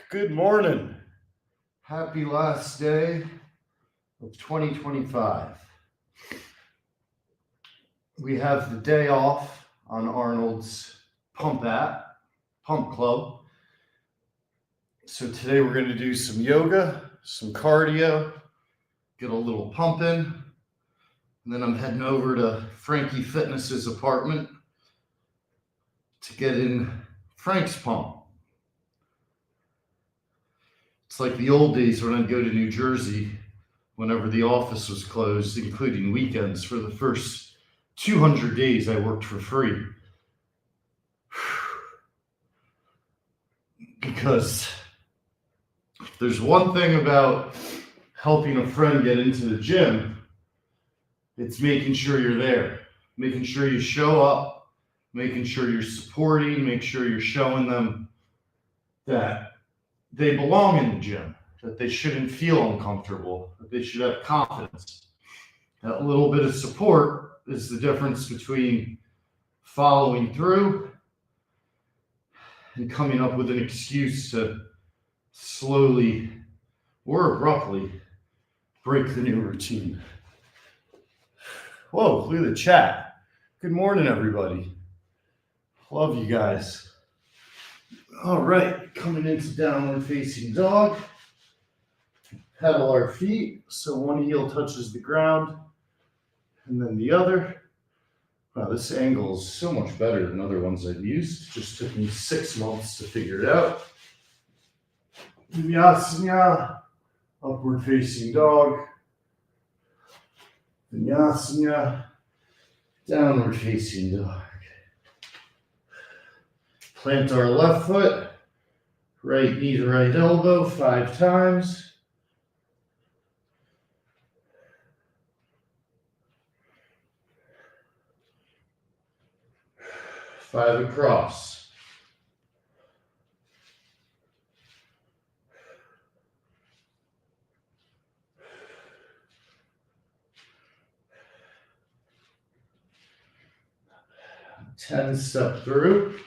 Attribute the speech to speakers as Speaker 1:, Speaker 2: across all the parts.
Speaker 1: Good morning. Happy last day of 2025. We have the day off on Arnold's pump club. So today we're going to do some yoga, some cardio, get a little pump in, and then I'm heading over to Frankie Fitness's apartment to get in Frank's pump. It's like the old days when I'd go to New Jersey whenever the office was closed, including weekends. For the first 200 days, I worked for free. Because if there's one thing about helping a friend get into the gym, it's making sure you're there, making sure you show up, making sure you're supporting, make sure you're showing them that they belong in the gym, that they shouldn't feel uncomfortable, that they should have confidence. That little bit of support is the difference between following through and coming up with an excuse to slowly or abruptly break the new routine. Whoa, look at the chat. Good morning, everybody. Love you guys. All right, coming into downward facing dog. Pedal our feet so one heel touches the ground and then the other. Wow, this angle is so much better than other ones I've used. It just took me 6 months to figure it out. Vinyasana, upward facing dog. Vinyasana, downward facing dog. Plant our left foot, right knee to right elbow 5 times. Five across. Ten step through.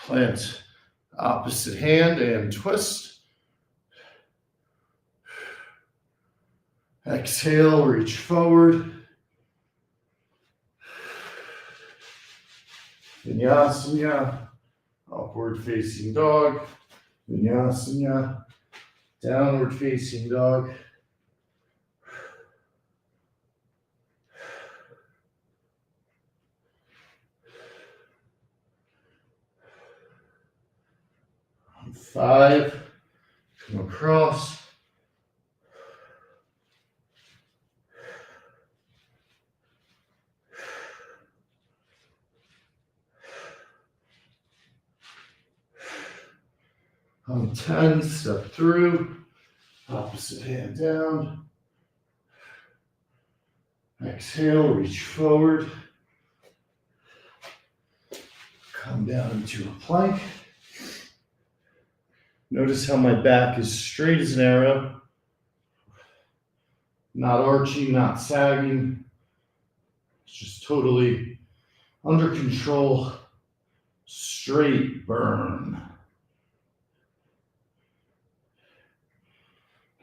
Speaker 1: Plant opposite hand and twist. Exhale, reach forward. Vinyasana, upward facing dog. Vinyasana, downward facing dog. On 5, come across. On 10, step through, opposite hand down. Exhale, reach forward. Come down into a plank. Notice how my back is straight as an arrow. Not arching, not sagging. It's just totally under control. Straight burn.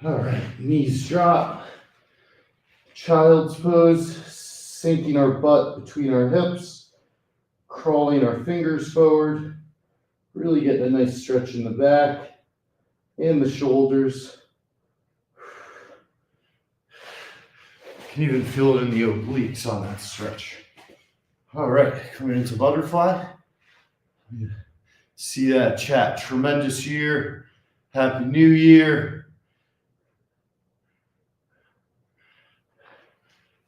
Speaker 1: All right, knees drop. Child's pose, sinking our butt between our hips, crawling our fingers forward, really getting a nice stretch in the back and the shoulders. You can even feel it in the obliques on that stretch. All right, coming into butterfly. See that chat, tremendous year, happy new year.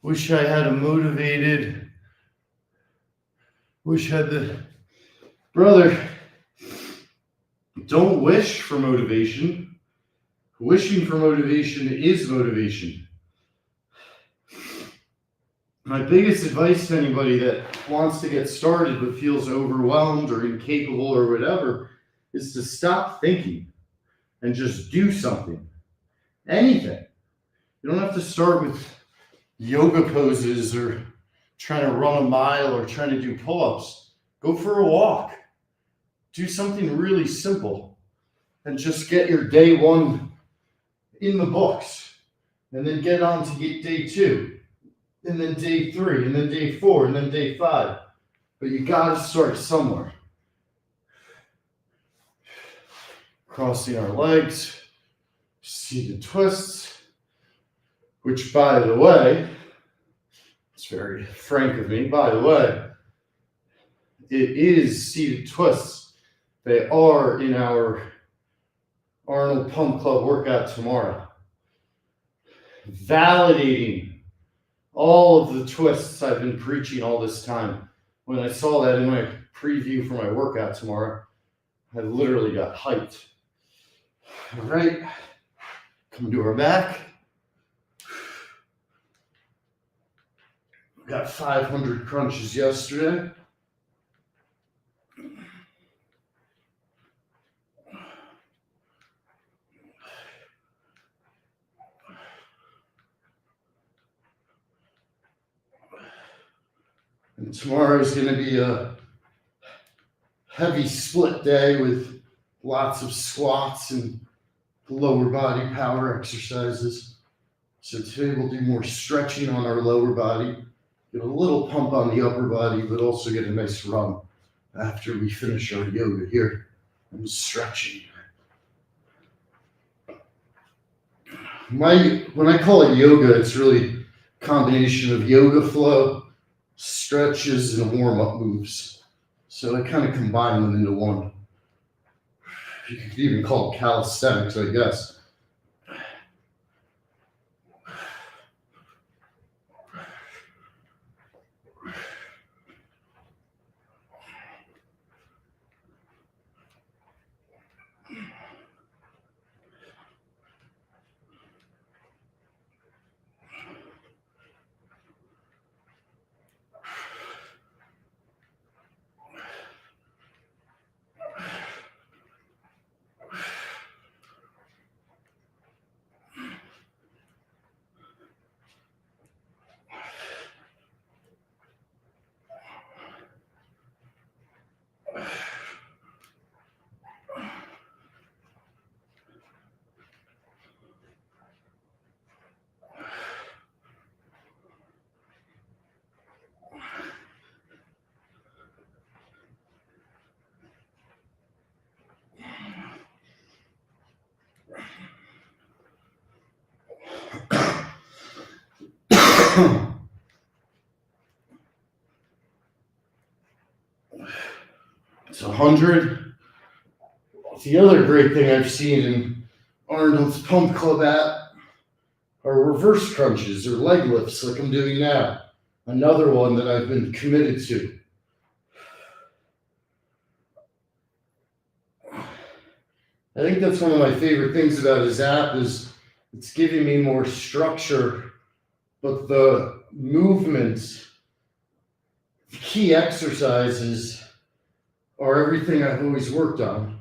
Speaker 1: Wish I had brother, don't wish for motivation. Wishing for motivation is motivation. My biggest advice to anybody that wants to get started but feels overwhelmed or incapable or whatever is to stop thinking and just do something. Anything. You don't have to start with yoga poses or trying to run a mile or trying to do pull-ups. Go for a walk. Do something really simple. and just get your day one in the books, and then get on to get day two, and then day three, and then day four, and then day five. But you gotta start somewhere. Crossing our legs, seated twists, which, by the way, it's very frank of me, by the way, it is seated twists. They are in our Arnold Pump Club workout tomorrow. Validating all of the twists I've been preaching all this time. When I saw that in my preview for my workout tomorrow, I literally got hyped. All right, come to our back. We got 500 crunches yesterday. And tomorrow is going to be a heavy split day with lots of squats and lower body power exercises. So today we'll do more stretching on our lower body, get a little pump on the upper body, but also get a nice run after we finish our yoga here and stretching. When I call it yoga, it's really a combination of yoga flow, stretches, and warm-up moves. So I kind of combine them into one. You could even call it calisthenics, I guess. It's 100. The other great thing I've seen in Arnold's Pump Club app are reverse crunches or leg lifts like I'm doing now. Another one that I've been committed to. I think that's one of my favorite things about his app is it's giving me more structure, but the movements, the key exercises are everything I've always worked on.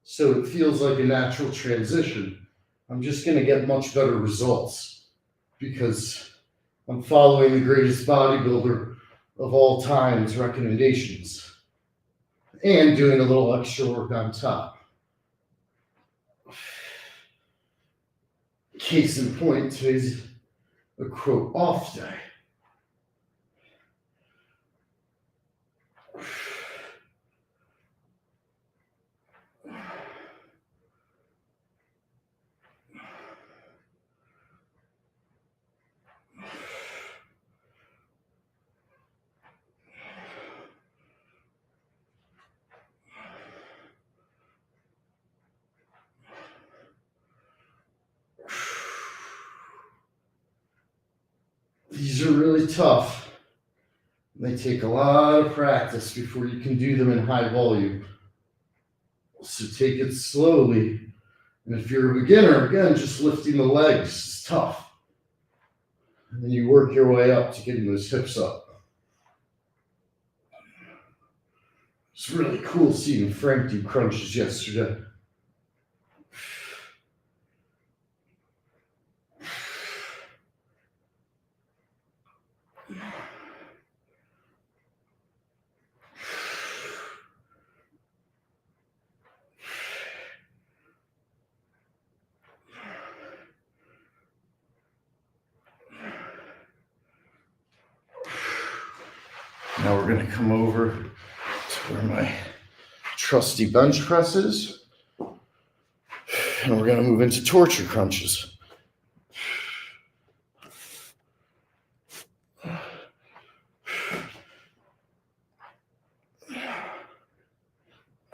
Speaker 1: So it feels like a natural transition. I'm just going to get much better results because I'm following the greatest bodybuilder of all time's recommendations and doing a little extra work on top. Case in point, today's a quote off day. These are really tough. They take a lot of practice before you can do them in high volume. So take it slowly. And if you're a beginner, again, just lifting the legs is tough. And then you work your way up to getting those hips up. It's really cool seeing Frank do crunches yesterday. Now we're going to come over to where my trusty bench press is. And we're going to move into torture crunches.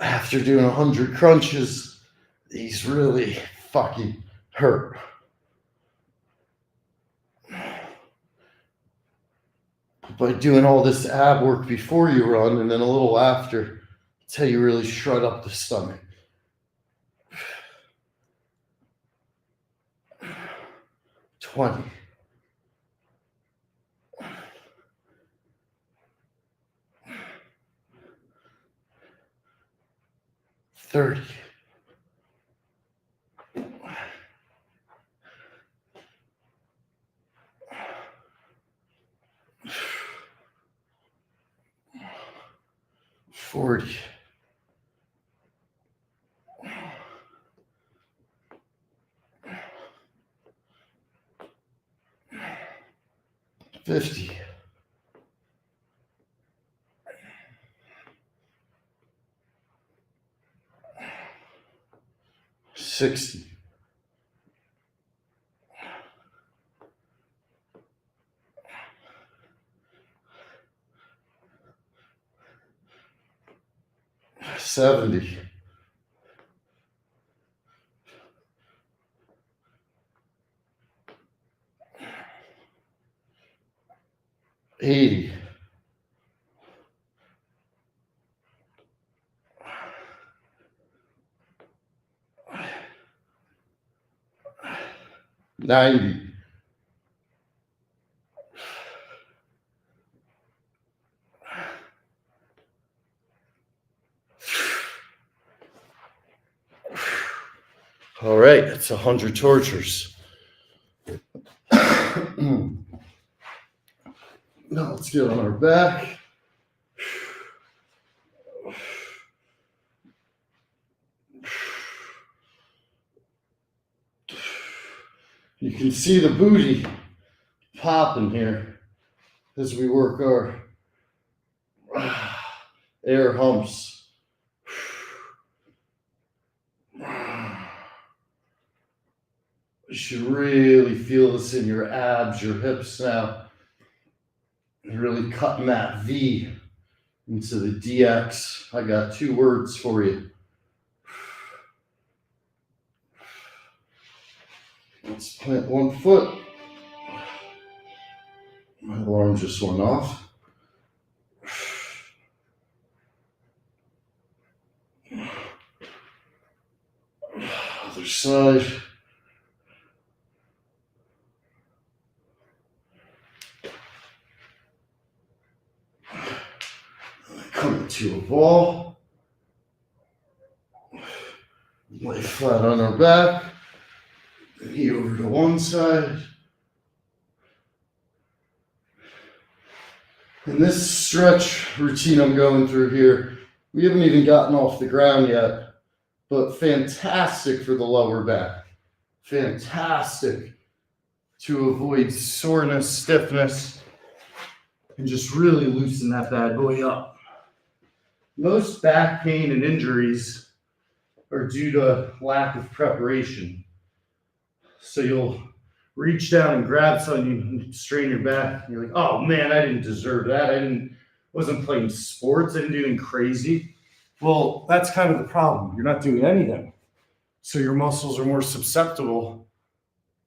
Speaker 1: After doing 100 crunches, these really fucking hurt. By doing all this ab work before you run and then a little after, it's how you really shred up the stomach. 20. 30. 40. 50. 60. 70. 80. 90. 'All right, it's 100 tortures. Now let's get on our back. You can see the booty popping here as we work our air humps. You should really feel this in your abs, your hips now. You're really cutting that V into the DX. I got 2 words for you. Let's plant 1 foot. My alarm just went off. Other side. Come to a ball. Lay flat on our back. Knee over to one side. In this stretch routine I'm going through here, we haven't even gotten off the ground yet, but fantastic for the lower back. Fantastic to avoid soreness, stiffness, and just really loosen that bad boy up. Most back pain and injuries are due to lack of preparation. So you'll reach down and grab something and strain your back. And you're like, oh man, I didn't deserve that. Wasn't playing sports. I didn't do anything crazy. Well, that's kind of the problem. You're not doing anything. So your muscles are more susceptible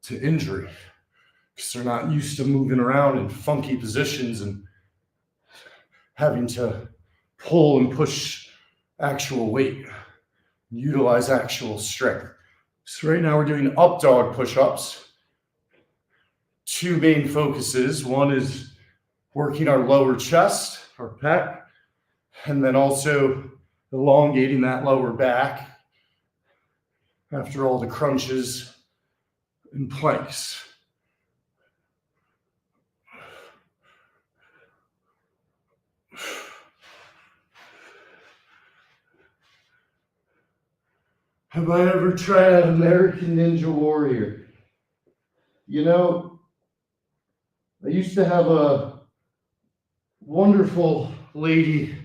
Speaker 1: to injury because they're not used to moving around in funky positions and having to pull and push actual weight, utilize actual strength. So right now we're doing up dog push-ups. 2 main focuses. One is working our lower chest, our pec, and then also elongating that lower back after all the crunches and planks. Have I ever tried out American Ninja Warrior? You know, I used to have a wonderful lady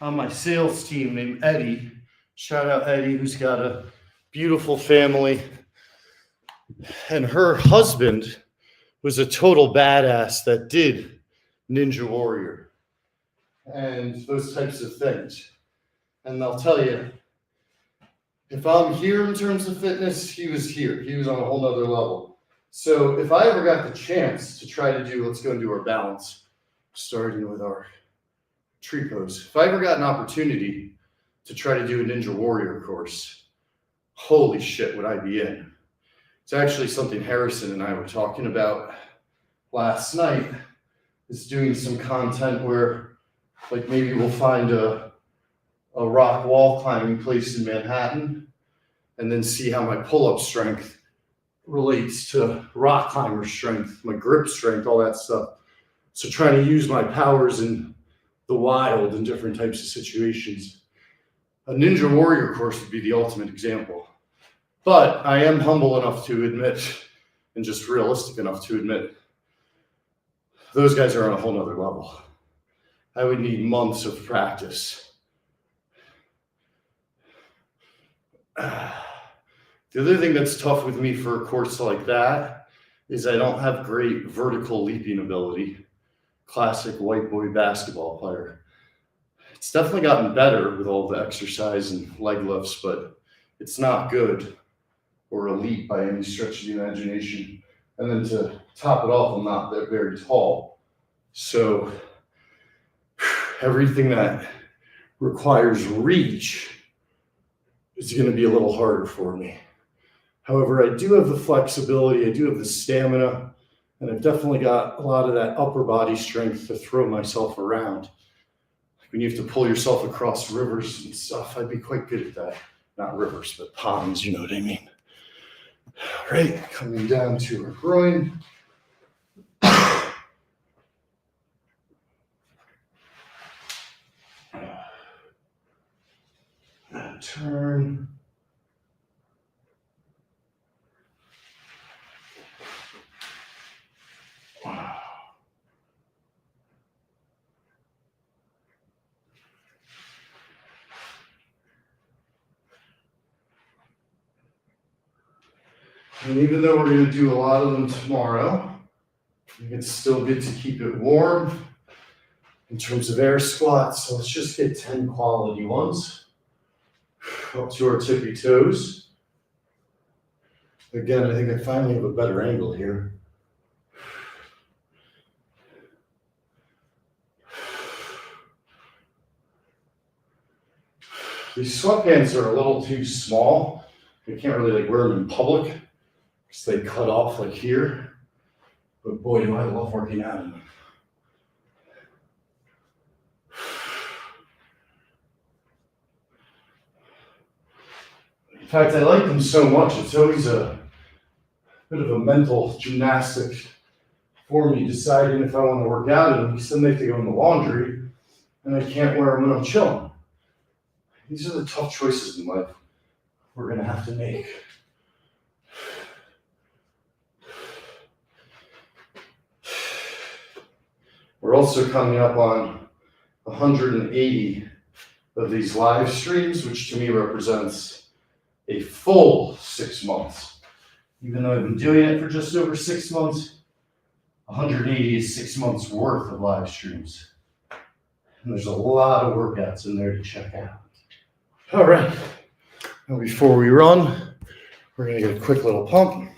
Speaker 1: on my sales team named Eddie. Shout out Eddie, who's got a beautiful family. And her husband was a total badass that did Ninja Warrior and those types of things. And they'll tell you, if I'm here in terms of fitness, he was here. He was on a whole nother level. So if I ever got the chance to try to do, let's go and do our balance, starting with our tree pose. If I ever got an opportunity to try to do a Ninja Warrior course, holy shit, would I be in? It's actually something Harrison and I were talking about last night, is doing some content where like maybe we'll find a rock wall climbing place in Manhattan and then see how my pull-up strength relates to rock climber strength, my grip strength, all that stuff. So trying to use my powers in the wild in different types of situations. A Ninja Warrior course would be the ultimate example. But I am humble enough to admit, and just realistic enough to admit, those guys are on a whole nother level. I would need months of practice. The other thing that's tough with me for a course like that is I don't have great vertical leaping ability. Classic white boy basketball player. It's definitely gotten better with all the exercise and leg lifts, but it's not good or elite by any stretch of the imagination. And then to top it off, I'm not that very tall. So everything that requires reach is going to be a little harder for me. However, I do have the flexibility, I do have the stamina, and I've definitely got a lot of that upper body strength to throw myself around. When you have to pull yourself across rivers and stuff, I'd be quite good at that. Not rivers, but ponds, you know what I mean. All right, coming down to our groin. Turn. And even though we're going to do a lot of them tomorrow, I think it's still good to keep it warm in terms of air squats. So let's just get 10 quality ones up to our tippy toes. Again, I think I finally have a better angle here. These sweatpants are a little too small. I can't really wear them in public because they cut off like here. But boy, do I love working out in them. In fact, I like them so much, it's always a bit of a mental gymnastic for me deciding if I want to work out in them, because then they have to go in the laundry and I can't wear them when I'm chilling. These are the tough choices in life we're going to have to make. We're also coming up on 180 of these live streams, which to me represents a full 6 months. Even though I've been doing it for just over 6 months, 180 is 6 months worth of live streams. And there's a lot of workouts in there to check out. All right, now before we run, we're gonna get a quick little pump.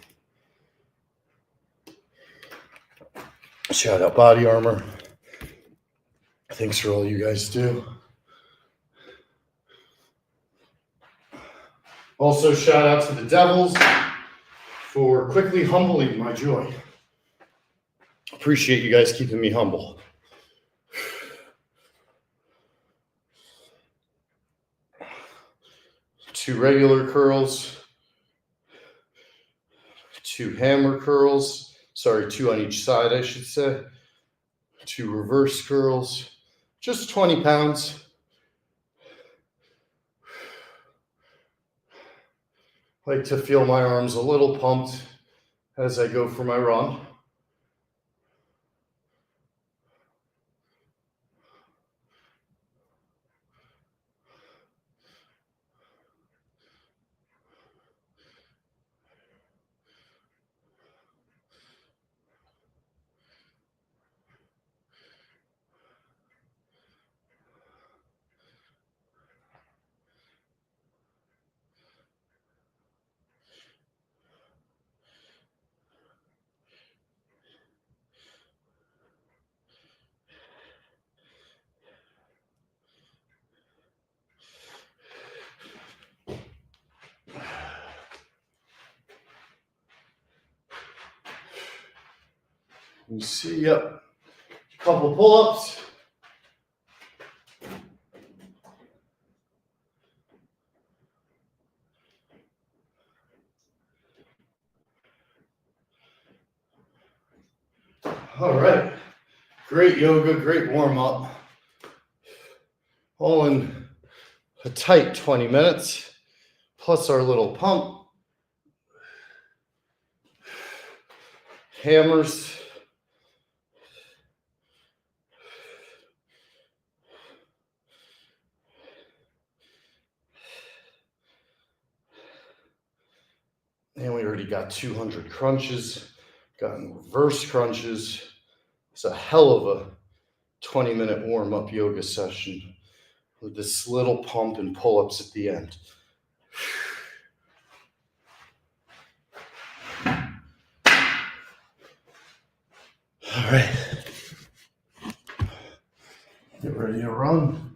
Speaker 1: Shout out Body Armor. Thanks for all you guys do. Also, shout out to the Devils for quickly humbling my joy. Appreciate you guys keeping me humble. Two regular curls, two hammer curls, sorry, two on each side, I should say, two reverse curls, just 20 pounds. I like to feel my arms a little pumped as I go for my run. You see, yep. A couple pull-ups. All right. Great yoga, great warm-up. All in a tight 20 minutes, plus our little pump. Hammers. And we already got 200 crunches, gotten reverse crunches. It's a hell of a 20-minute warm-up yoga session with this little pump and pull-ups at the end. All right. Get ready to run.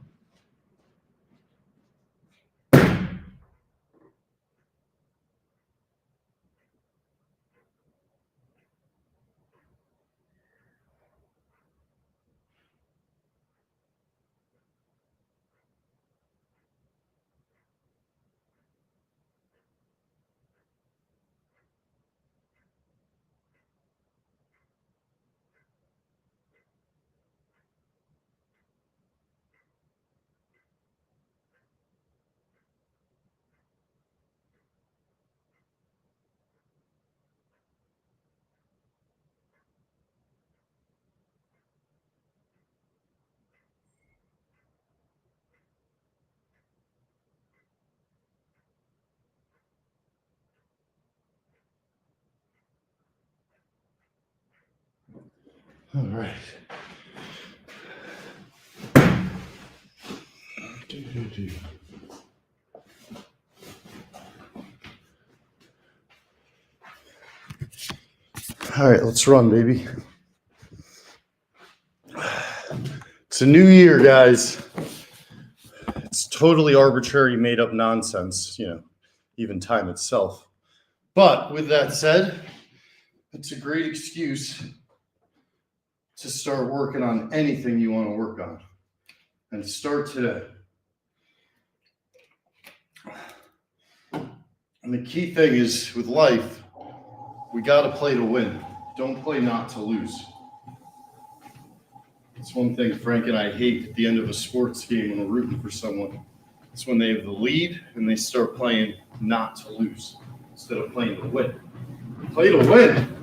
Speaker 1: All right. All right, let's run, baby. It's a new year, guys. It's totally arbitrary, made up nonsense, even time itself. But with that said, it's a great excuse to start working on anything you want to work on and start today. And the key thing is with life, we got to play to win. Don't play not to lose. It's one thing Frank and I hate at the end of a sports game when we're rooting for someone. It's when they have the lead and they start playing not to lose instead of playing to win. Play to win.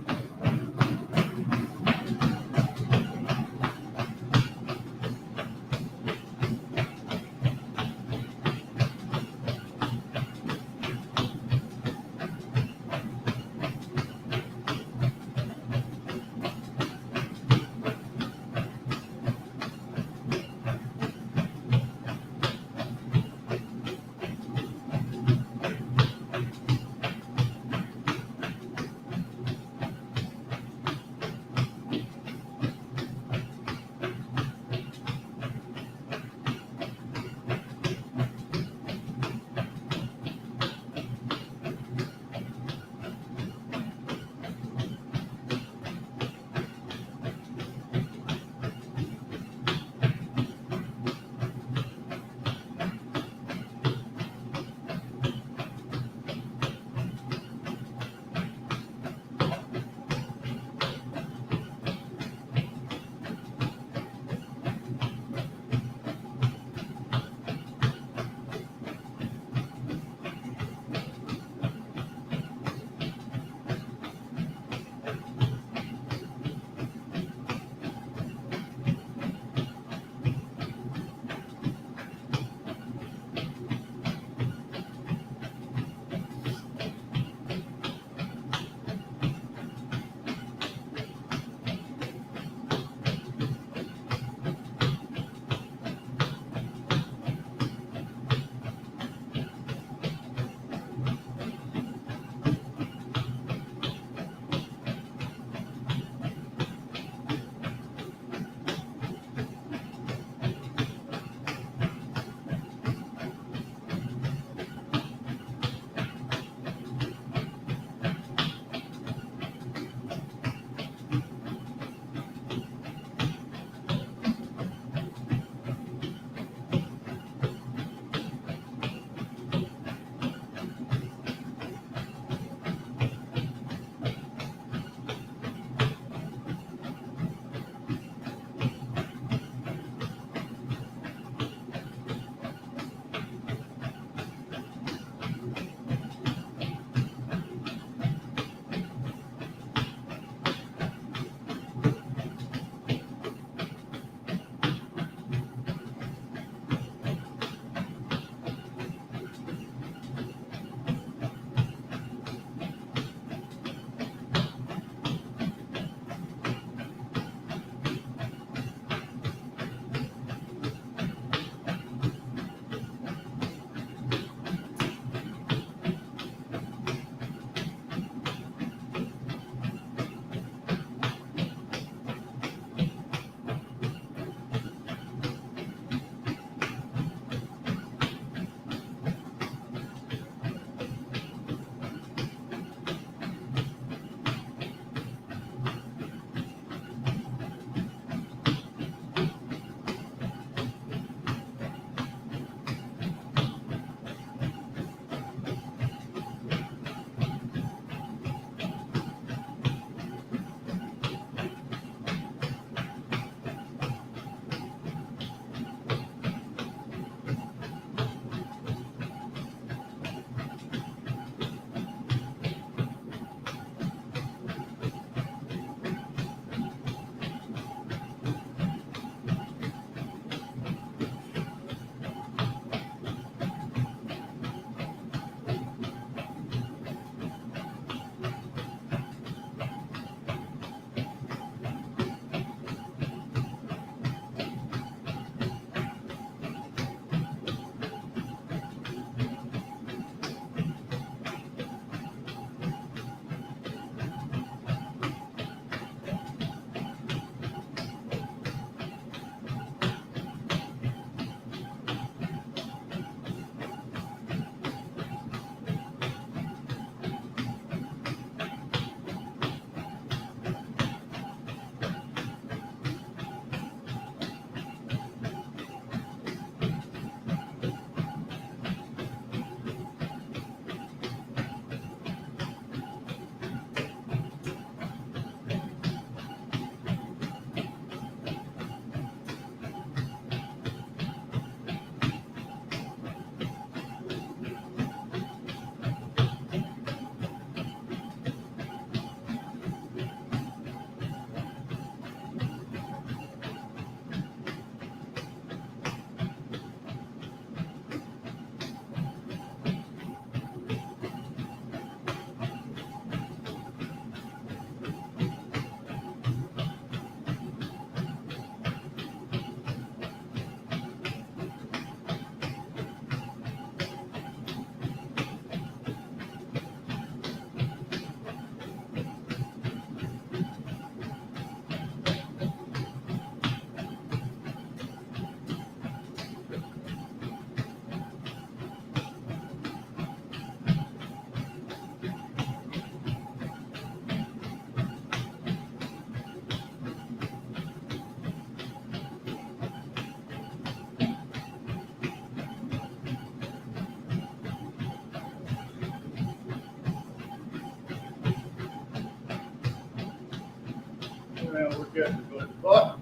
Speaker 1: good. But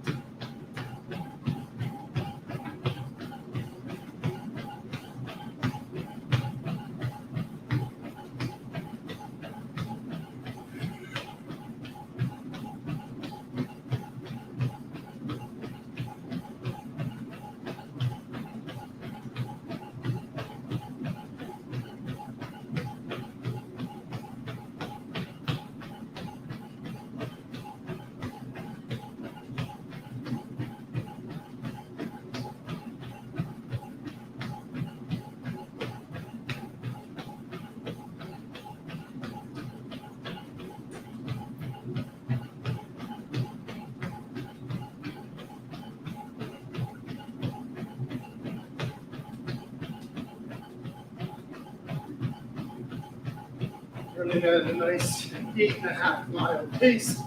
Speaker 1: running at a nice 8.5 mile pace.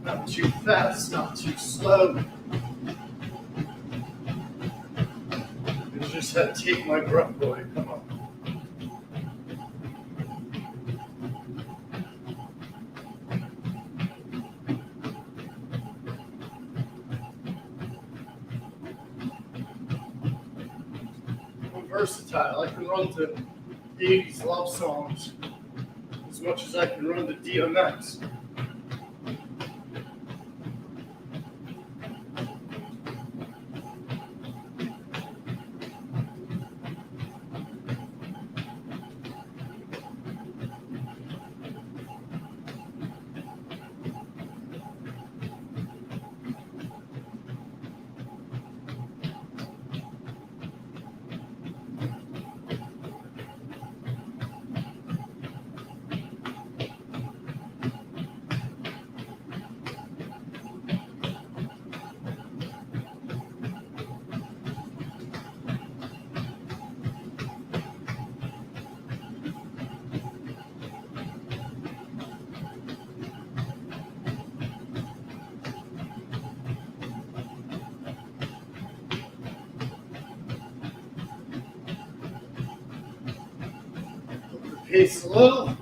Speaker 1: Not too fast, not too slow. I just had to take my breath away. Come on. I'm versatile. I can run to 80s love songs as much as I can run to DMX. Pace a little.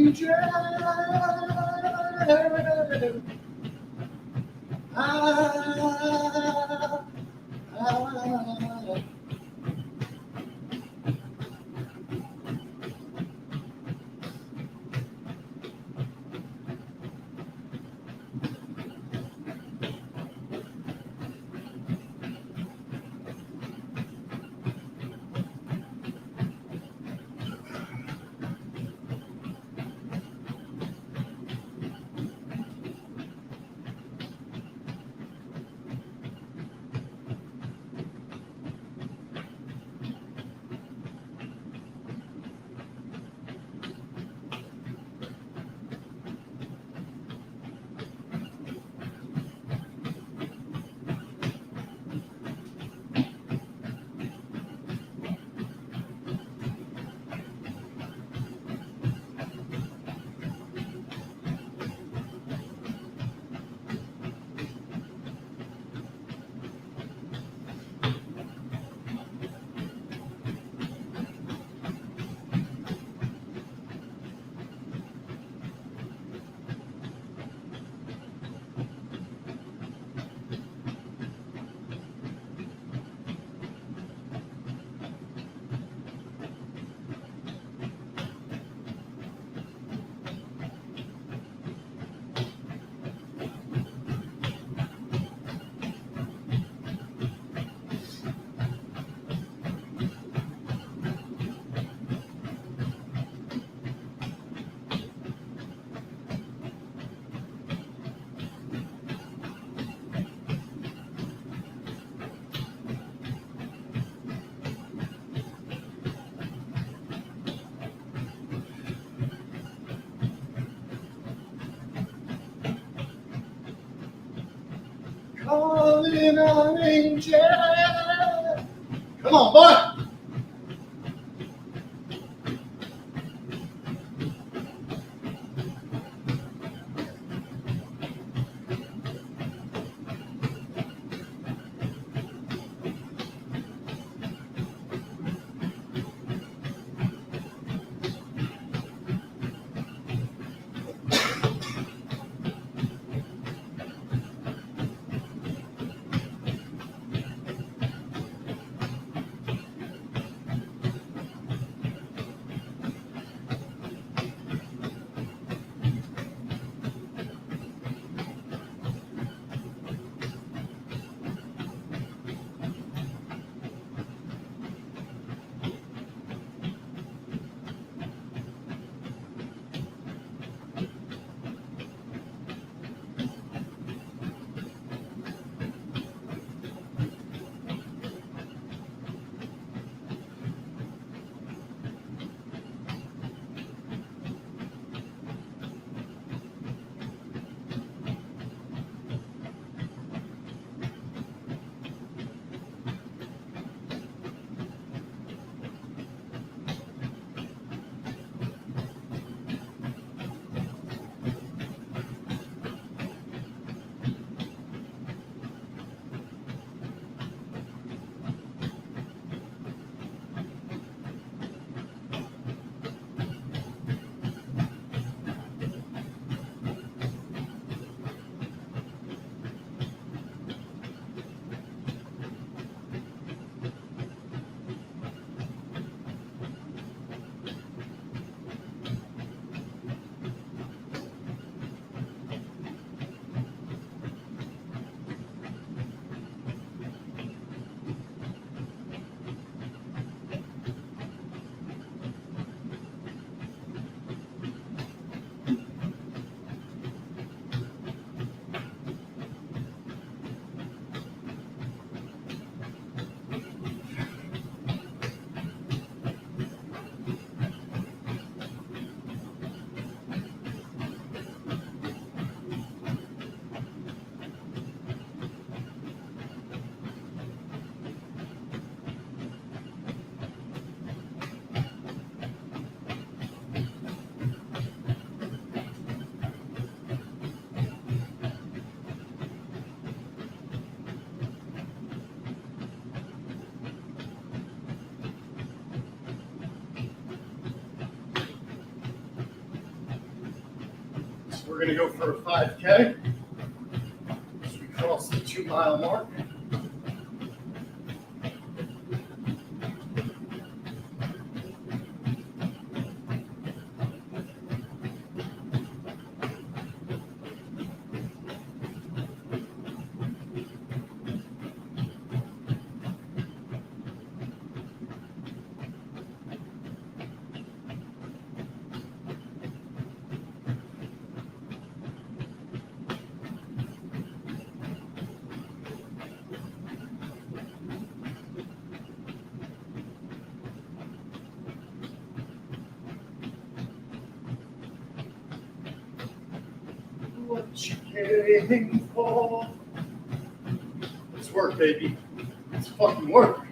Speaker 1: angel. Ah, ah. Calling an angel. Come on, boy. So we're going to go for a 5K. As we cross the 2-mile mark. What you came for? It's work, baby. It's fucking work.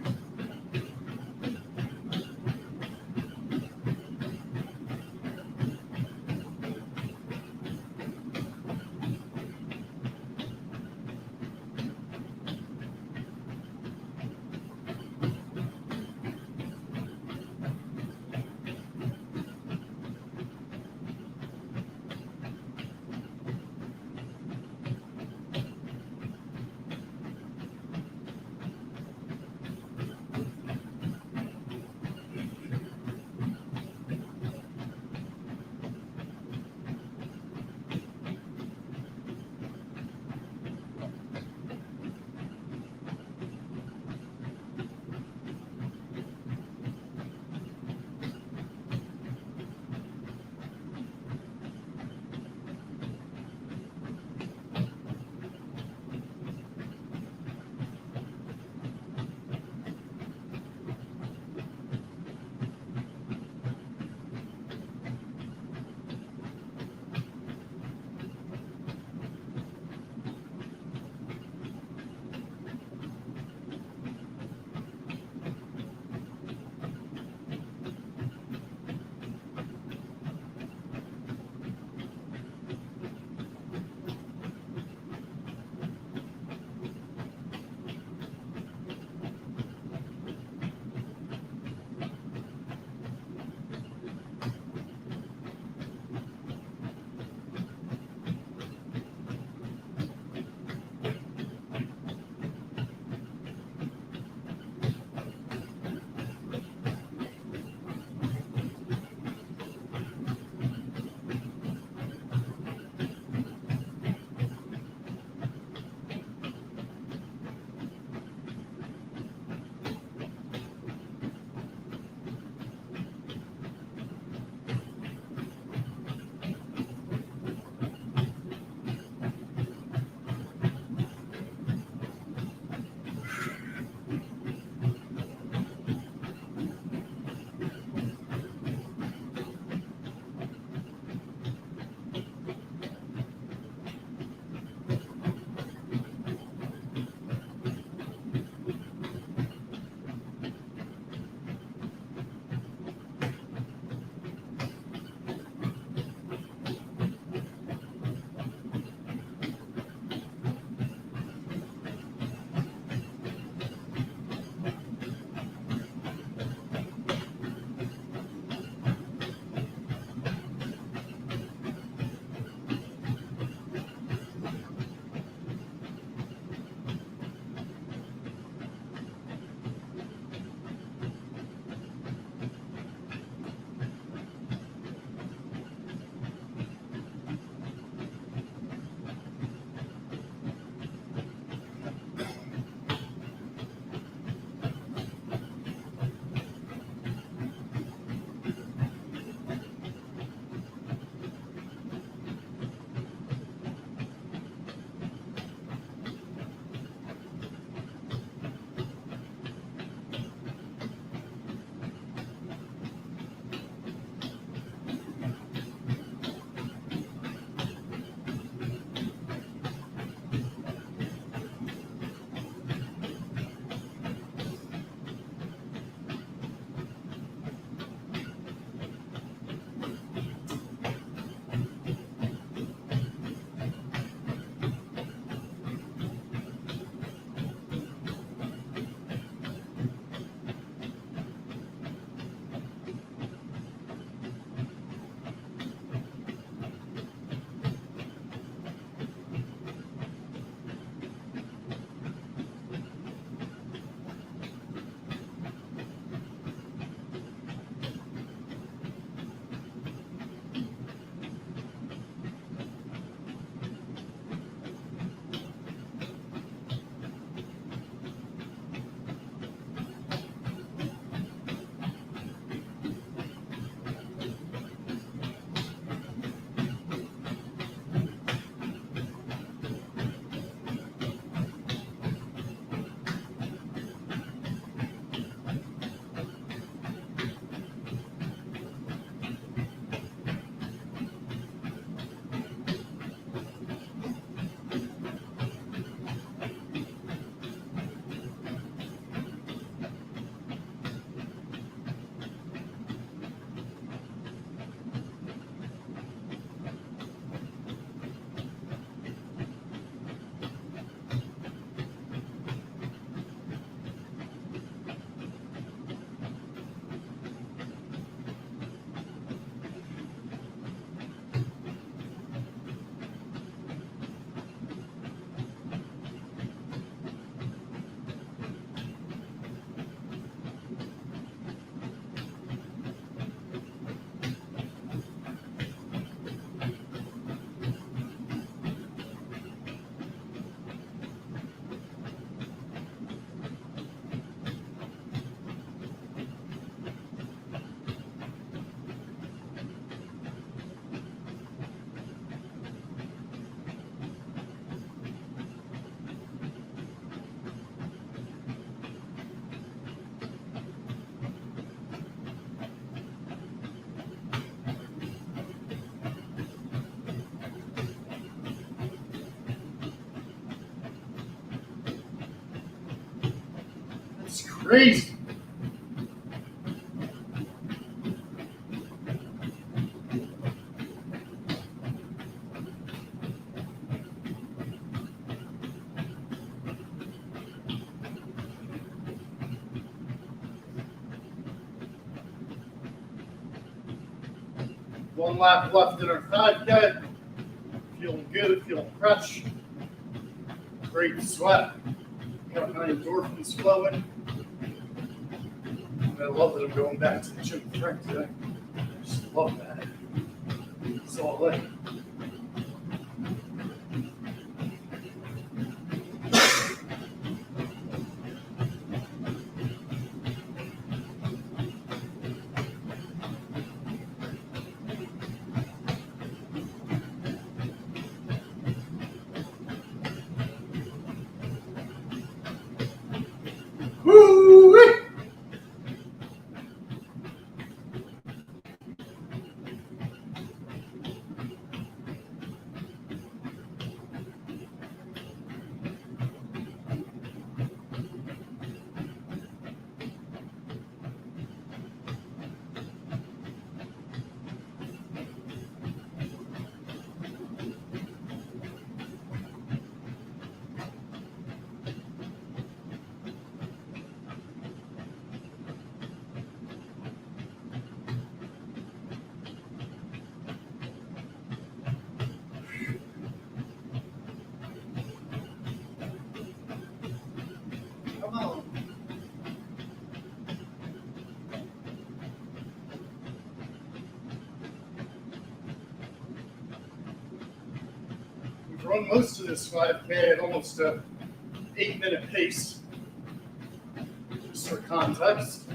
Speaker 1: crazy. One lap left in our 5K. Feeling good, feeling fresh. Great sweat. Got my endorphins flowing. And I love that I'm going back to the gym with Frank today. I just love that. It's all in. Woo-wee! Come on. We've run most of this 5K at almost a 8-minute pace. Just for context.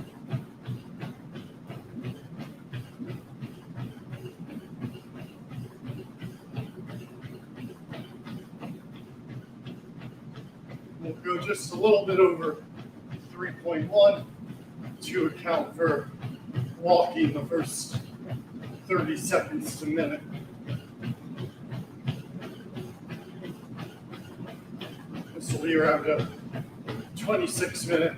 Speaker 1: We'll go just a little bit over 3.1 to account for walking the first 30 seconds to a minute. This will be around a 26-minute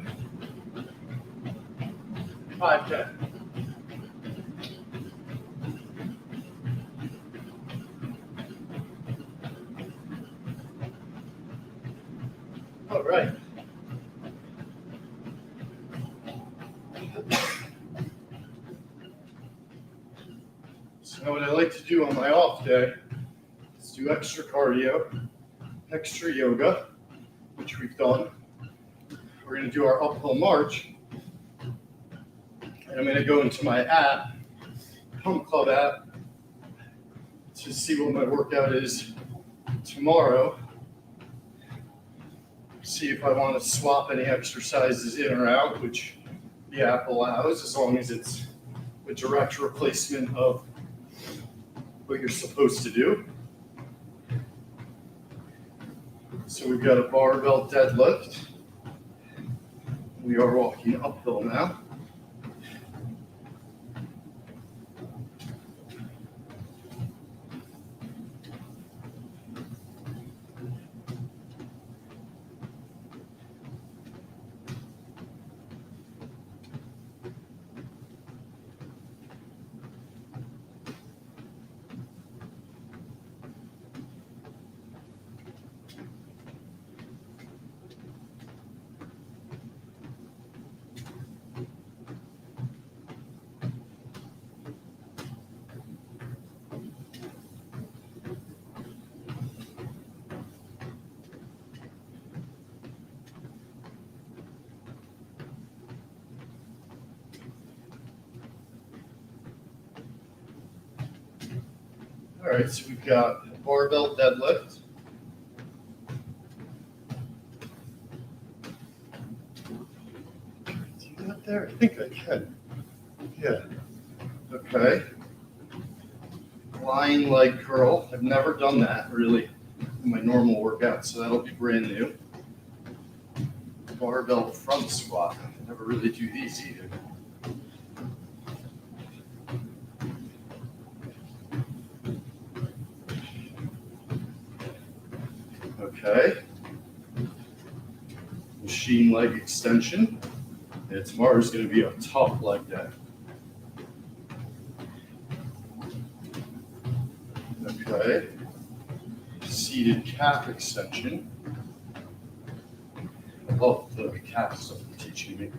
Speaker 1: 5K. All right. So what I like to do on my off day is do extra cardio, extra yoga, which we've done. We're going to do our uphill march. And I'm going to go into my app, Pump Club app, to see what my workout is tomorrow. See if I want to swap any exercises in or out, which the app allows, as long as it's a direct replacement of what you're supposed to do. So we've got a barbell deadlift. We are walking uphill now. All right, so we've got a barbell deadlift. Do that there? I think I can. Yeah. Okay. Lying leg curl. I've never done that really in my normal workout, so that'll be brand new. Barbell front squat. I never really do these either. Okay. Machine leg extension. Yeah, tomorrow's going to be a tough leg day. Okay. Seated calf extension. I love the calf stuff they're teaching me.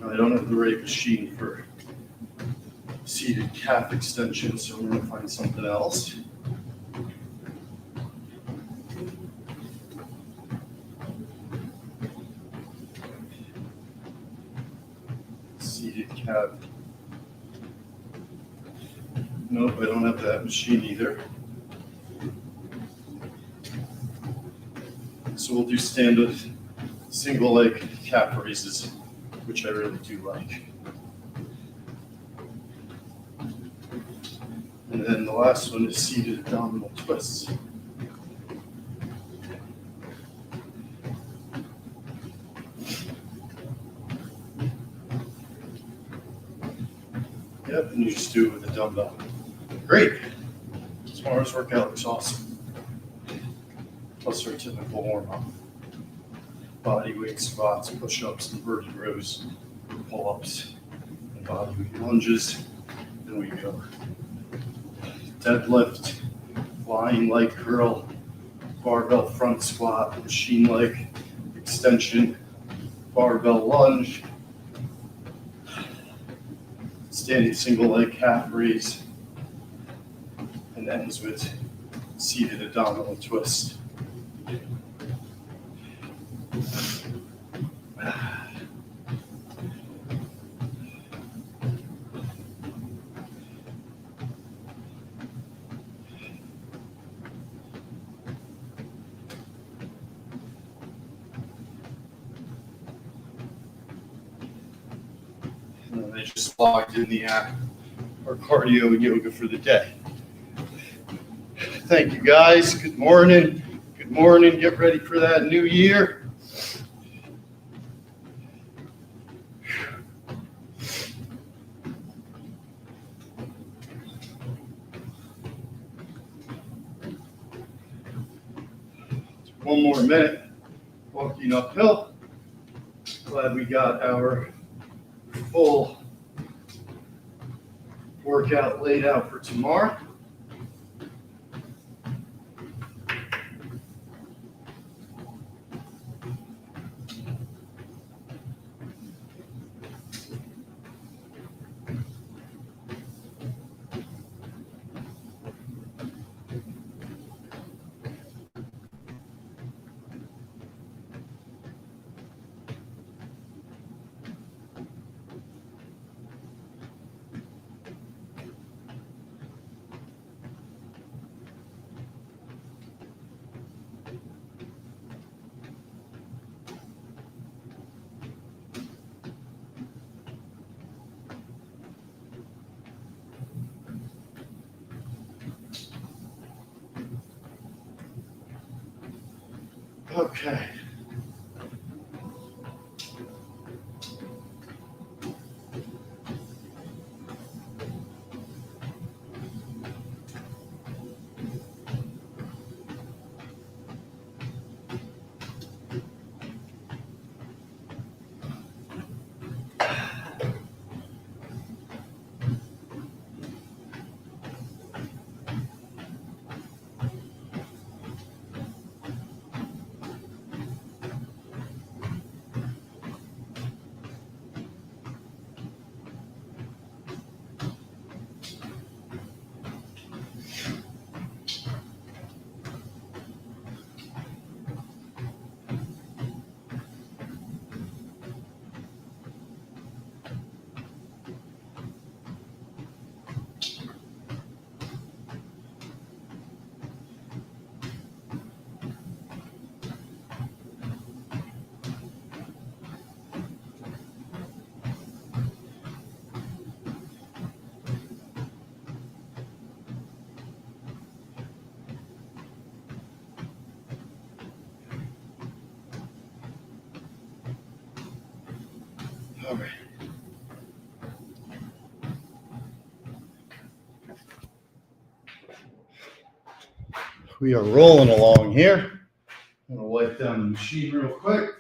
Speaker 1: I don't have the right machine for seated calf extension, so we're going to find something else. Seated calf. Nope, I don't have that machine either. So we'll do standard single leg calf raises, which I really do like. And then the last one is seated abdominal twists. Yep, and you just do it with a dumbbell. Great. Tomorrow's workout looks awesome. Plus our typical warm-up. Body weight squats, push-ups, inverted rows, pull-ups, and body weight lunges. Then we go deadlift, flying leg curl, barbell front squat, machine leg extension, barbell lunge, standing single leg calf raise, and ends with seated abdominal twist. And I just logged in the app, our cardio and yoga for the day. Thank you guys. Good morning. Good morning. Get ready for that new year. One more minute. Walking uphill. Glad we got our full workout laid out for tomorrow. Okay. All right. We are rolling along here. I'm gonna wipe down the machine real quick.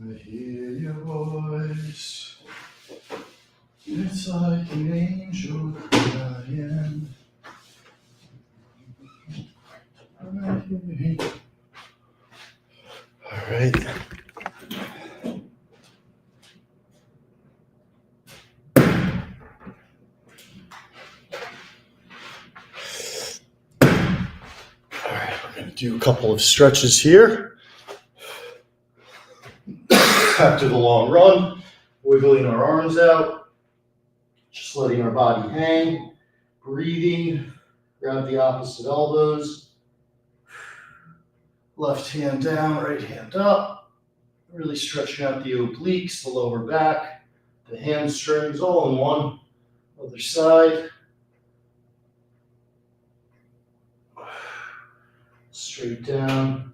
Speaker 1: I hear your voice. It's like an angel crying. All right. All right, we're going to do a couple of stretches here. After the long run, wiggling our arms out, just letting our body hang, breathing, grab the opposite elbows, left hand down, right hand up, really stretching out the obliques, the lower back, the hamstrings, all in one. Other side. Straight down.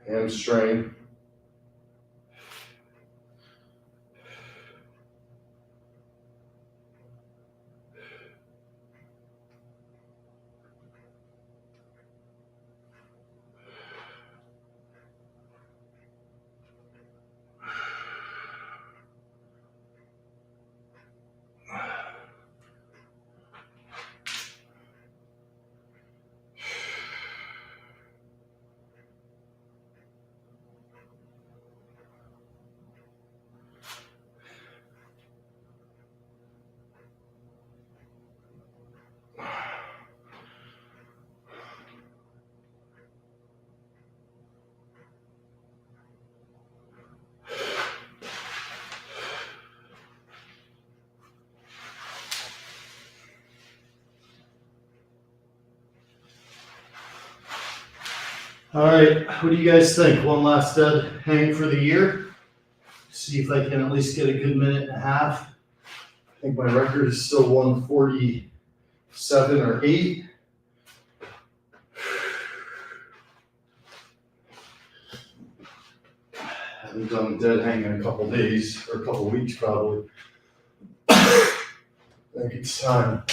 Speaker 1: Hamstring. All right, what do you guys think? One last dead hang for the year. See if I can at least get a good minute and a half. I think my record is still 147 or 8. I haven't done a dead hang in a couple days or a couple weeks probably. I think it's time.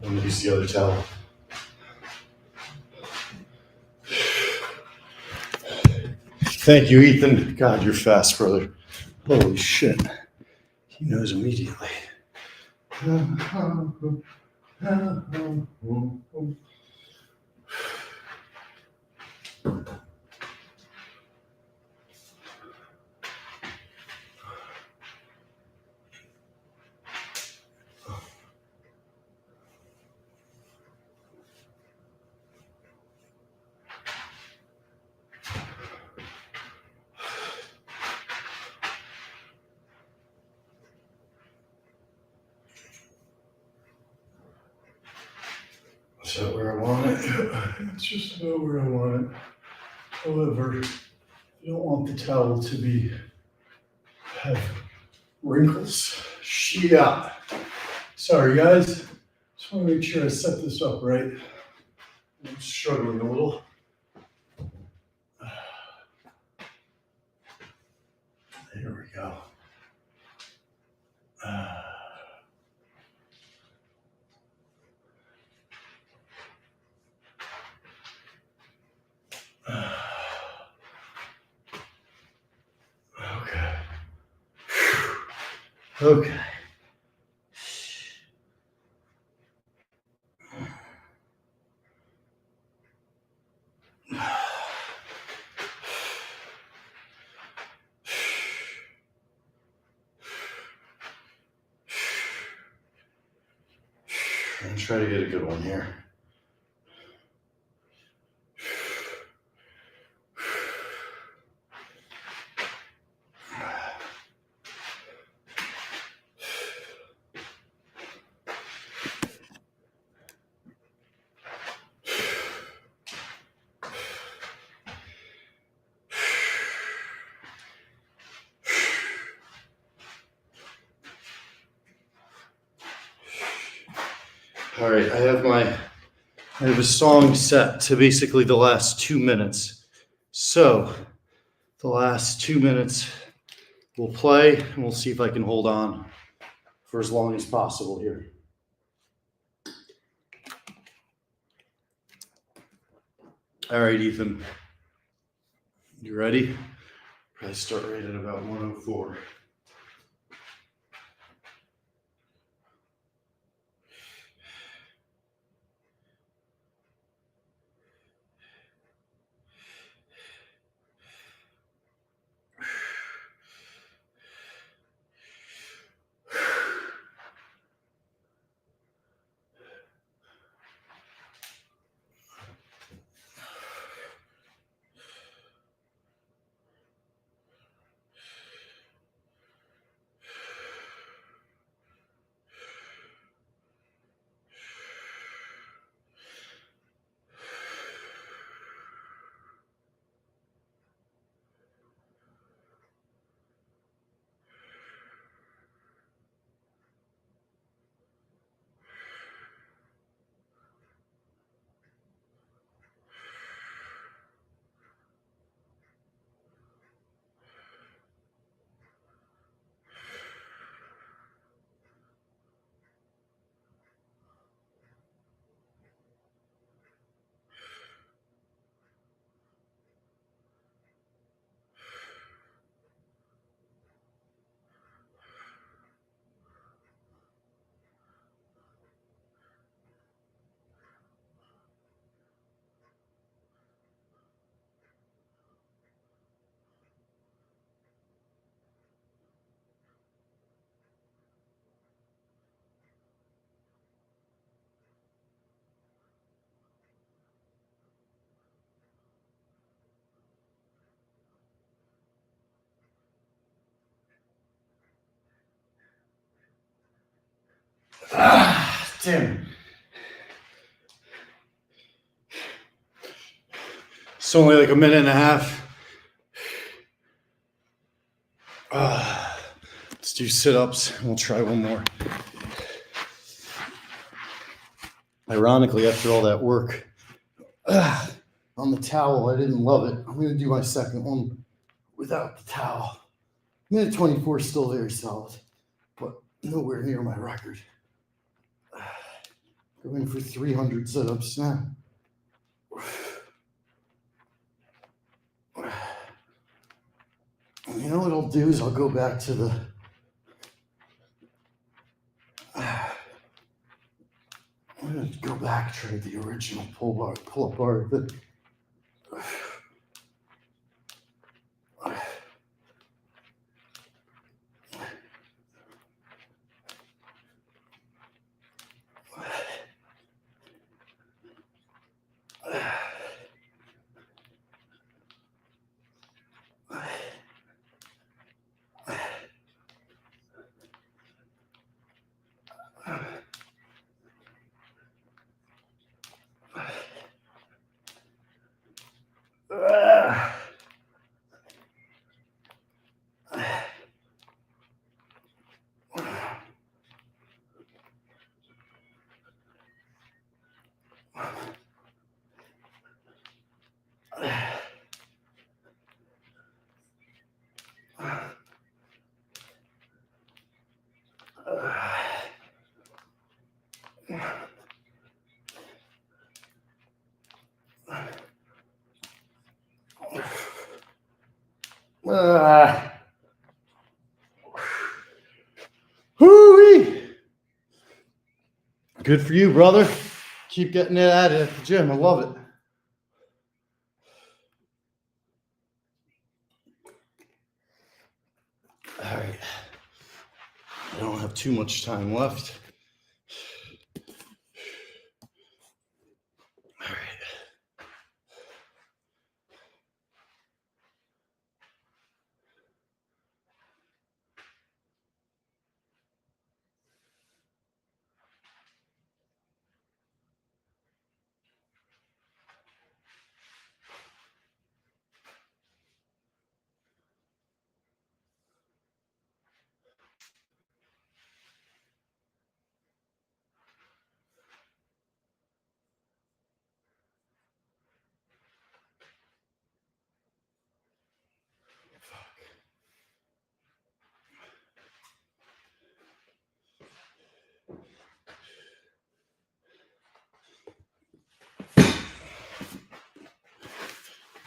Speaker 1: Let me use the other towel. Thank you, Ethan. God, you're fast, brother. Holy shit. He knows immediately. Is that where I want it? It's just about where I want it. However, you don't want the towel to have wrinkles. Shit. Sorry, guys. Just want to make sure I set this up right. I'm struggling a little. There we go. Okay. Okay. I'm trying to get a good one here. All right, I have a song set to basically the last 2 minutes. So the last 2 minutes we'll play and we'll see if I can hold on for as long as possible here. All right, Ethan. You ready? Probably start right at about 104. Damn. It's only like a minute and a half. Let's do sit-ups and we'll try one more. Ironically, after all that work on the towel, I didn't love it. I'm going to do my second one without the towel. Minute 24 is still very solid, but nowhere near my record. Going for 300 sit-ups now. You know what I'll do is I'll go back to the I'm gonna go back to the original pull-up bar. Whoo-wee. Good for you, brother. Keep getting it at it at the gym. I love it. All right. I don't have too much time left. All right.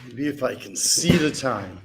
Speaker 1: Maybe if I can see the time.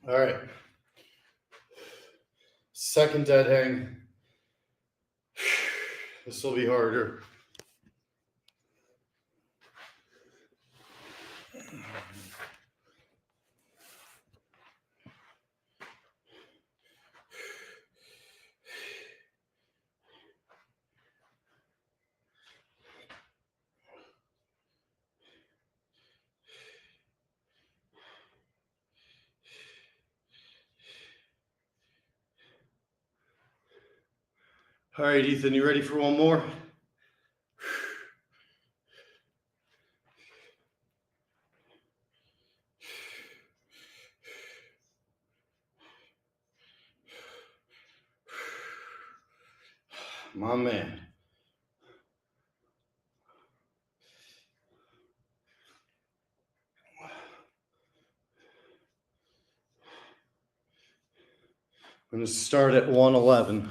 Speaker 1: All right. Second dead hang. This will be harder. All right, Ethan, you ready for one more? My man. I'm going to start at 111.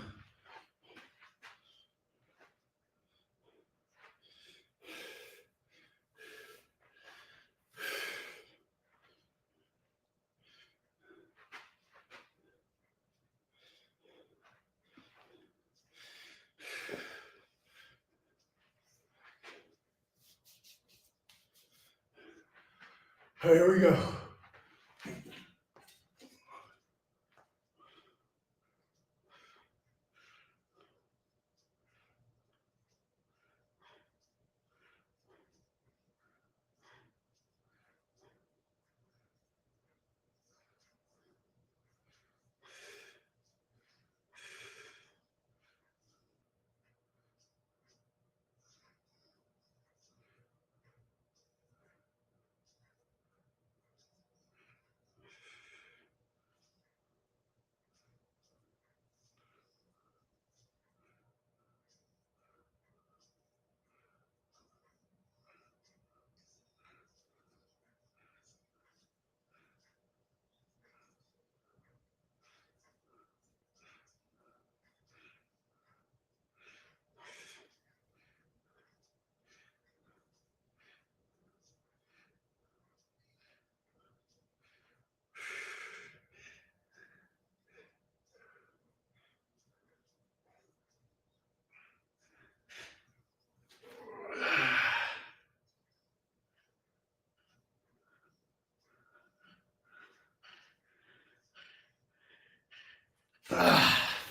Speaker 1: All right, here we go.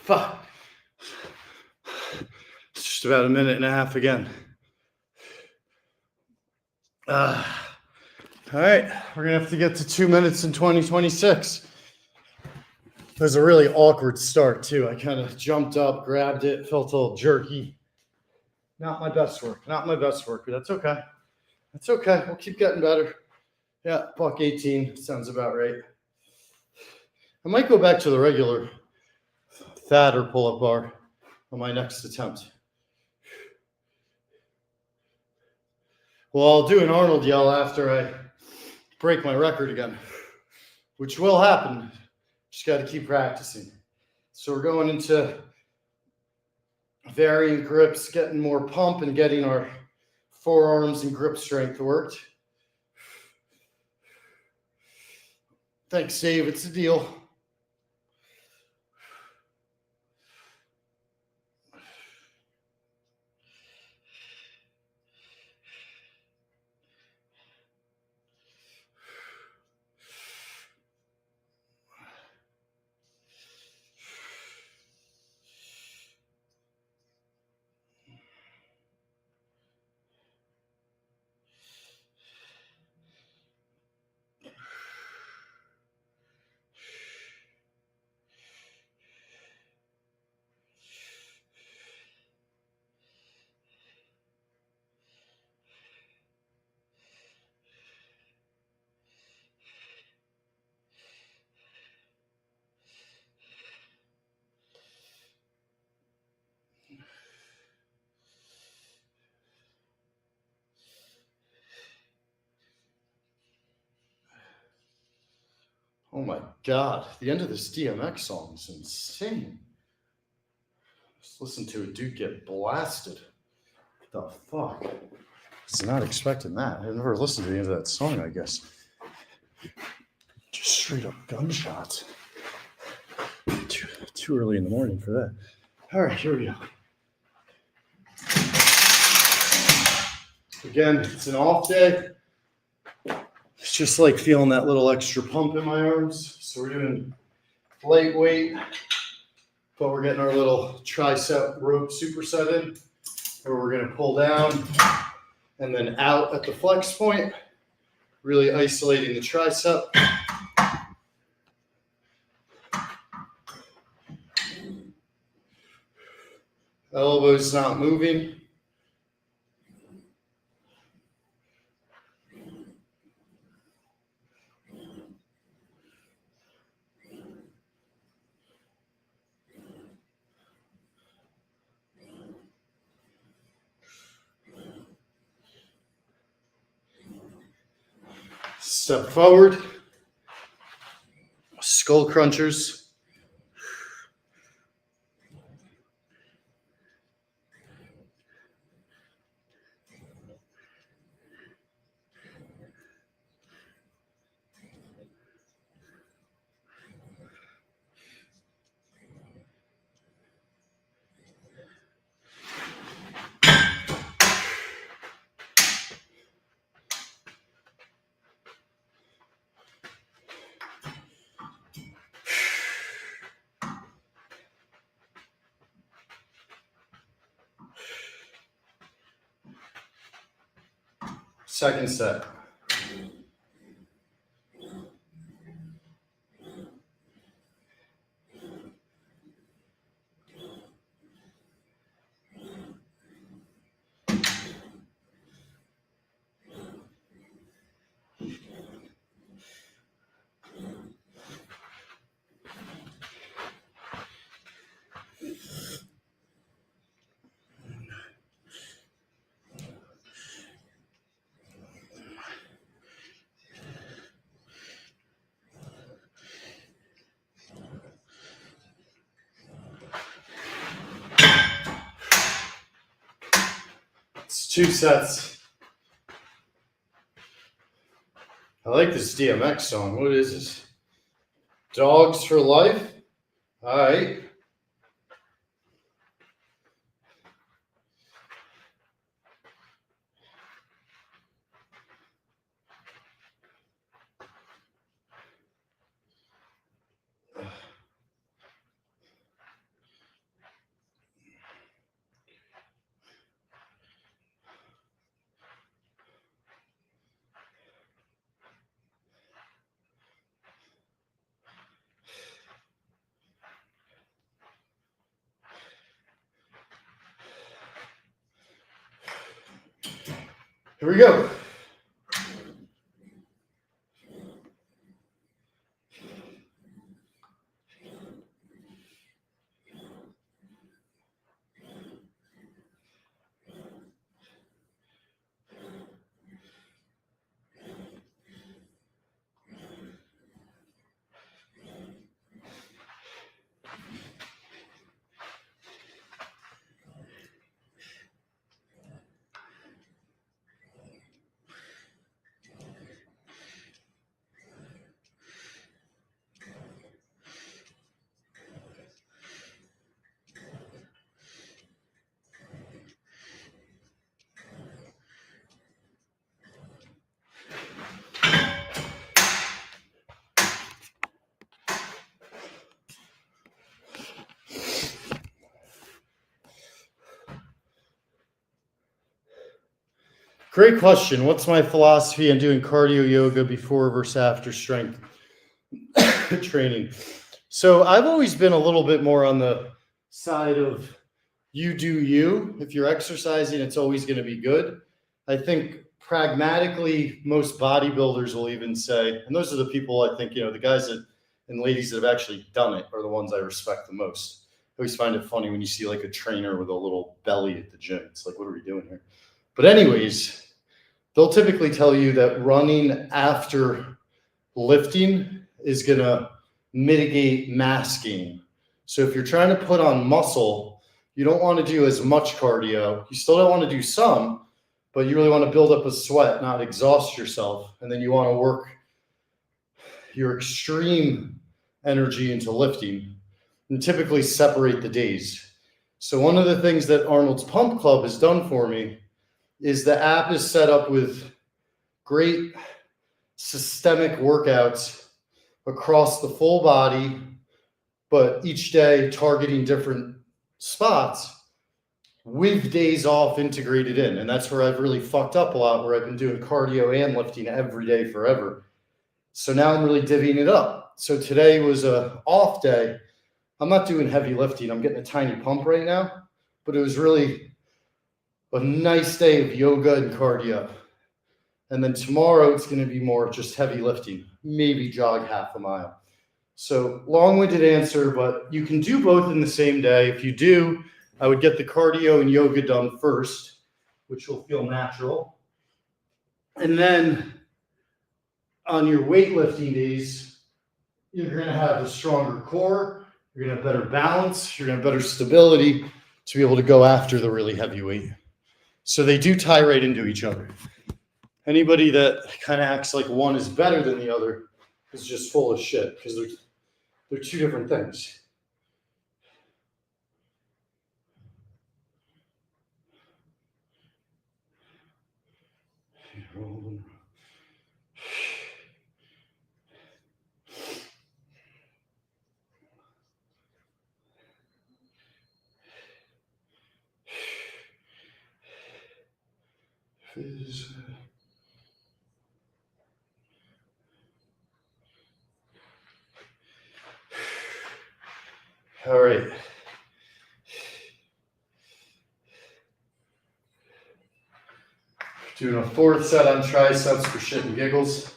Speaker 1: Fuck. It's just about a minute and a half again. All right, we're gonna have to get to 2 minutes in 2026. It was a really awkward start too. I kind of jumped up, grabbed it, felt a little jerky. Not my best work, but that's okay. That's okay. We'll keep getting better. Yeah, buck 18 sounds about right. I might go back to the regular thad or pull-up bar on my next attempt. Well, I'll do an Arnold yell after I break my record again, which will happen. Just got to keep practicing. So we're going into varying grips, getting more pump and getting our forearms and grip strength worked. Thanks, Dave. It's a deal. Oh my God, the end of this DMX song is insane. Just listen to a dude get blasted. What the fuck? I was not expecting that. I never listened to the end of that song, I guess. Just straight up gunshots. Too early in the morning for that. All right, here we go. Again, it's an off day. It's just like feeling that little extra pump in my arms. So we're doing lightweight, but we're getting our little tricep rope superset in, where we're going to pull down and then out at the flex point, really isolating the tricep. Elbows not moving. Step forward. Skull crunchers. Second set. It's 2 sets. I like this DMX song. What is this? Dogs for Life? All right. Here we go. Great question. What's my philosophy on doing cardio yoga before versus after strength training? So I've always been a little bit more on the side of you do you. If you're exercising, it's always going to be good. I think pragmatically, most bodybuilders will even say, and those are the people I think, the guys that and ladies that have actually done it are the ones I respect the most. I always find it funny when you see like a trainer with a little belly at the gym. It's like, what are we doing here? But anyways, they'll typically tell you that running after lifting is going to mitigate mass gain. So if you're trying to put on muscle, you don't want to do as much cardio. You still don't want to do some, but you really want to build up a sweat, not exhaust yourself. And then you want to work your extreme energy into lifting and typically separate the days. So one of the things that Arnold's Pump Club has done for me is the app is set up with great systemic workouts across the full body, but each day targeting different spots with days off integrated in. And that's where I've really fucked up a lot, where I've been doing cardio and lifting every day forever. So now I'm really divvying it up. So today was a off day. I'm not doing heavy lifting. I'm getting a tiny pump right now, but it was really a nice day of yoga and cardio. And then tomorrow it's going to be more just heavy lifting, maybe jog half a mile. So long-winded answer, but you can do both in the same day. If you do, I would get the cardio and yoga done first, which will feel natural. And then on your weightlifting days, you're going to have a stronger core, you're going to have better balance, you're going to have better stability to be able to go after the really heavy weight. So they do tie right into each other. Anybody that kind of acts like one is better than the other is just full of shit, because they're two different things. All right. Doing a fourth set on triceps for shit and giggles.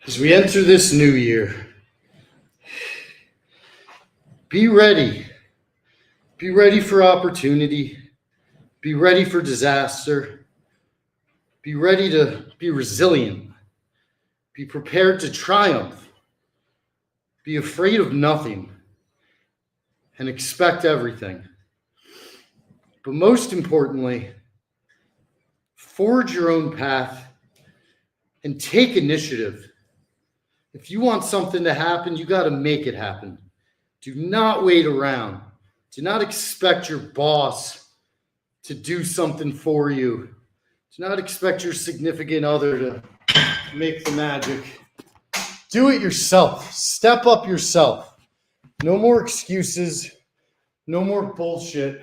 Speaker 1: As we enter this new year, be ready. Be ready for opportunity. Be ready for disaster. Be ready to be resilient. Be prepared to triumph. Be afraid of nothing and expect everything. But most importantly, forge your own path and take initiative. If you want something to happen, you got to make it happen. Do not wait around. Do not expect your boss to do something for you. Do not expect your significant other to make the magic. Do it yourself. Step up yourself. No more excuses. No more bullshit.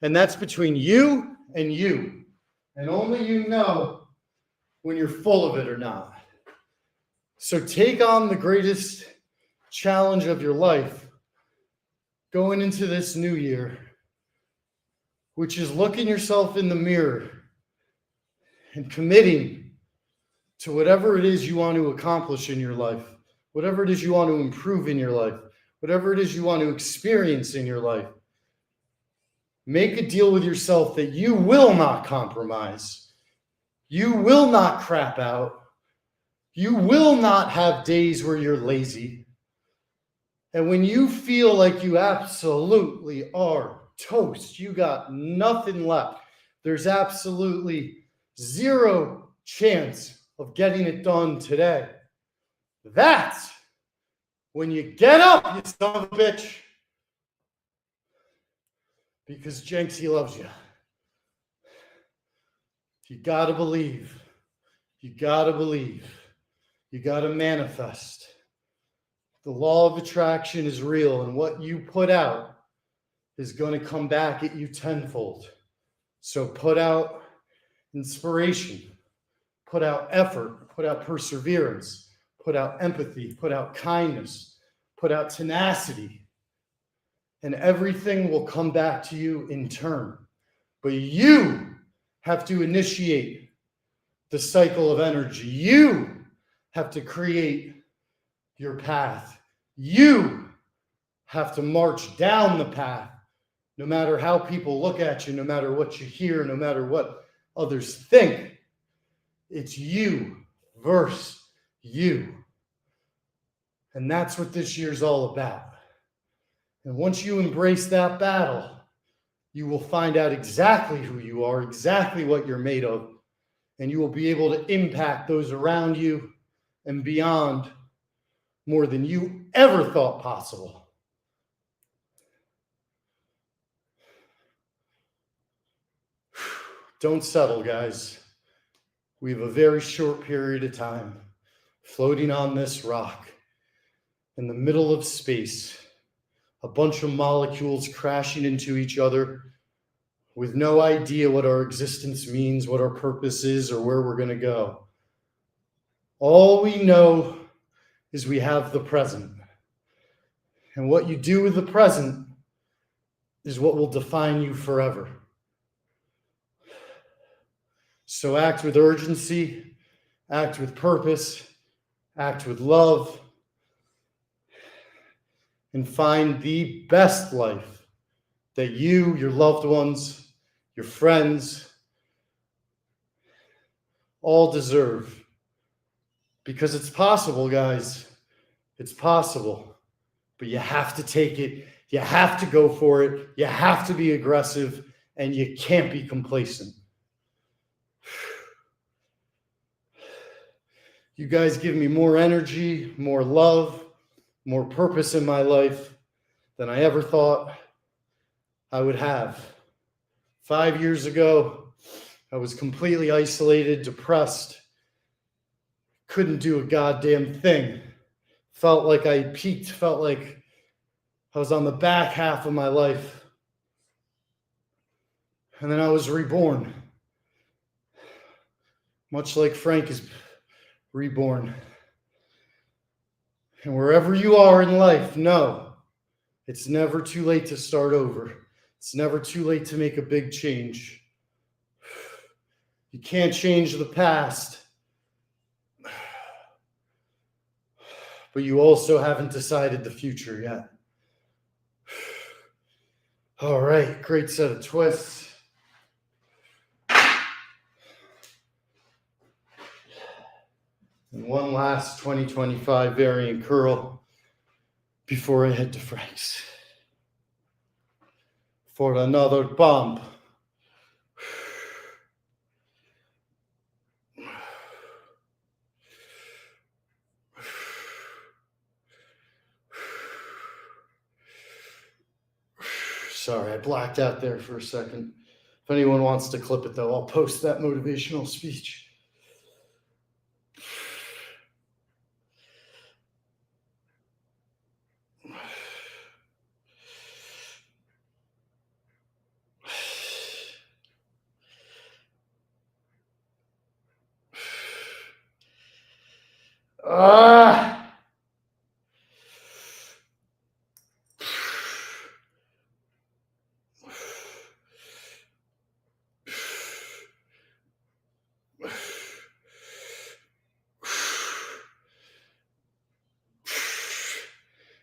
Speaker 1: And that's between you and you. And only you know when you're full of it or not. So take on the greatest challenge of your life going into this new year, which is looking yourself in the mirror and committing to whatever it is you want to accomplish in your life, whatever it is you want to improve in your life, whatever it is you want to experience in your life. Make a deal with yourself that you will not compromise. You will not crap out. You will not have days where you're lazy. And when you feel like you absolutely are toast, you got nothing left, there's absolutely zero chance of getting it done today. That's when you get up, you son of a bitch. Because Jenksy loves you. You gotta believe. You gotta believe. You gotta manifest. The law of attraction is real, and what you put out is going to come back at you tenfold. So put out inspiration, put out effort, put out perseverance, put out empathy, put out kindness, put out tenacity, and everything will come back to you in turn. But you have to initiate the cycle of energy. You have to create your path. You have to march down the path, no matter how people look at you, no matter what you hear, no matter what others think. It's you versus you. And that's what this year's all about. And once you embrace that battle, you will find out exactly who you are, exactly what you're made of, and you will be able to impact those around you and beyond more than you ever thought possible. Don't settle, guys. We have a very short period of time floating on this rock in the middle of space, a bunch of molecules crashing into each other with no idea what our existence means, what our purpose is, or where we're going to go. All we know is we have the present. And what you do with the present is what will define you forever. So act with urgency, act with purpose, act with love, and find the best life that you, your loved ones, your friends, all deserve. Because it's possible, guys. It's possible. But you have to take it. You have to go for it. You have to be aggressive. And you can't be complacent. You guys give me more energy, more love, more purpose in my life than I ever thought I would have. 5 years ago, I was completely isolated, depressed, couldn't do a goddamn thing. Felt like I peaked, felt like I was on the back half of my life. And then I was reborn. Much like Frank is reborn. And wherever you are in life, know it's never too late to start over. It's never too late to make a big change. You can't change the past, but you also haven't decided the future yet. All right, great set of twists. And one last 2025 variant curl before I head to Frank's for another bump. Sorry, I blacked out there for a second. If anyone wants to clip it, though, I'll post that motivational speech.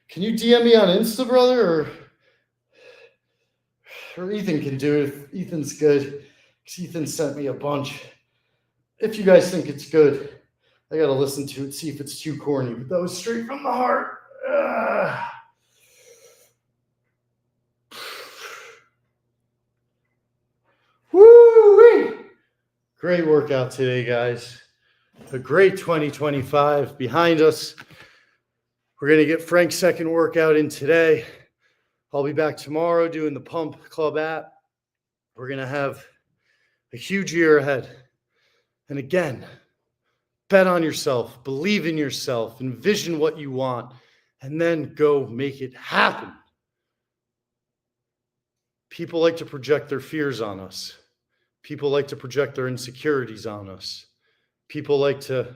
Speaker 1: Can you DM me on Insta, brother, or Ethan can do it if Ethan's good? Because Ethan sent me a bunch. If you guys think it's good, I got to listen to it, see if it's too corny. But that was straight from the heart. Woo-wee! Great workout today, guys. A great 2025 behind us. We're going to get Frank's second workout in today. I'll be back tomorrow doing the Pump Club app. We're going to have a huge year ahead. And again, bet on yourself, believe in yourself, envision what you want, and then go make it happen. People like to project their fears on us. People like to project their insecurities on us. People like to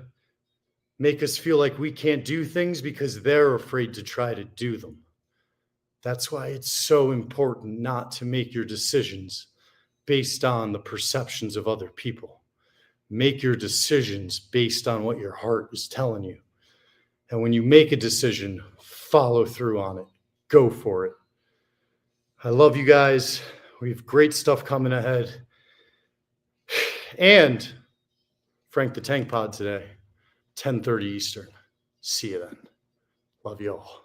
Speaker 1: make us feel like we can't do things because they're afraid to try to do them. That's why it's so important not to make your decisions
Speaker 2: based on the perceptions of other people. Make your decisions based on what your heart is telling you. And when you make a decision, follow through on it. Go for it. I love you guys. We have great stuff coming ahead. And Frank the Tank Pod today, 10:30 Eastern. See you then. Love you all.